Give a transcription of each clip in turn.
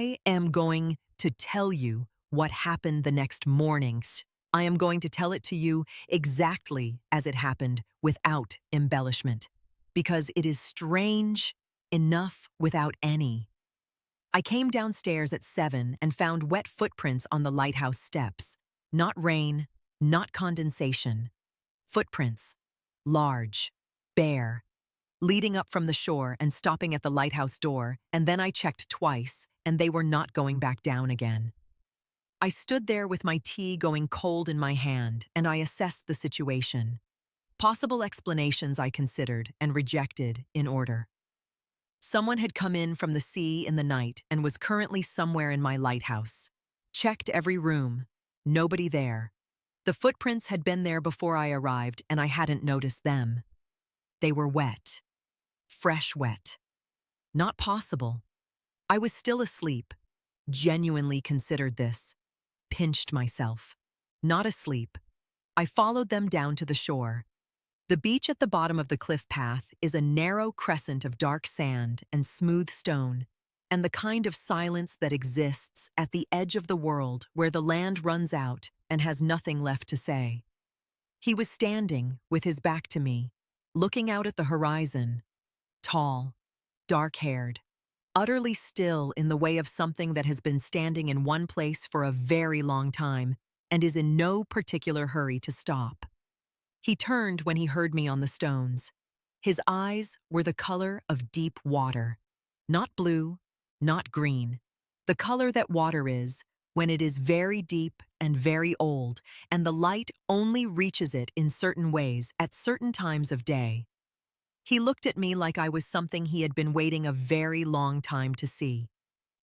I am going to tell you what happened the next mornings. I am going to tell it to you exactly as it happened without embellishment, because it is strange enough without any. I came downstairs at 7 and found wet footprints on the lighthouse steps. Not rain, not condensation. Footprints, large, bare, leading up from the shore and stopping at the lighthouse door, and then I checked twice, and they were not going back down again. I stood there with my tea going cold in my hand, and I assessed the situation. Possible explanations I considered and rejected in order. Someone had come in from the sea in the night and was currently somewhere in my lighthouse. Checked every room. Nobody there. The footprints had been there before I arrived, and I hadn't noticed them. They were wet. Fresh wet. Not possible. I was still asleep. Genuinely considered this. Pinched myself. Not asleep. I followed them down to the shore. The beach at the bottom of the cliff path is a narrow crescent of dark sand and smooth stone, and the kind of silence that exists at the edge of the world where the land runs out and has nothing left to say. He was standing, with his back to me, looking out at the horizon, tall, dark-haired, utterly still in the way of something that has been standing in one place for a very long time and is in no particular hurry to stop. He turned when he heard me on the stones. His eyes were the color of deep water. Not blue, not green. The color that water is when it is very deep and very old, and the light only reaches it in certain ways at certain times of day. He looked at me like I was something he had been waiting a very long time to see.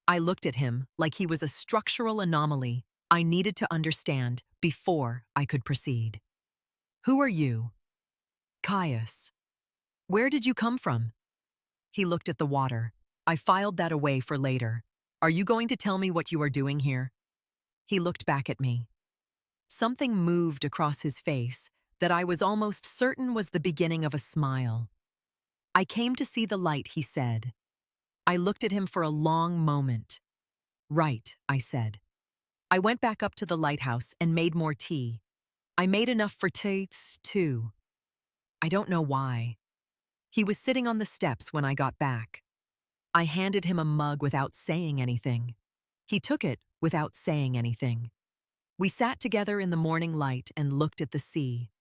I looked at him like he was a structural anomaly I needed to understand before I could proceed. Who are you? Caius. Where did you come from? He looked at the water. I filed that away for later. Are you going to tell me what you are doing here? He looked back at me. Something moved across his face that I was almost certain was the beginning of a smile. I came to see the light, he said. I looked at him for a long moment. Right, I said. I went back up to the lighthouse and made more tea. I made enough for tea, too. I don't know why. He was sitting on the steps when I got back. I handed him a mug without saying anything. He took it without saying anything. We sat together in the morning light and looked at the sea,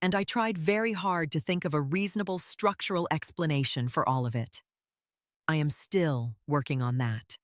and I tried very hard to think of a reasonable structural explanation for all of it. I am still working on that.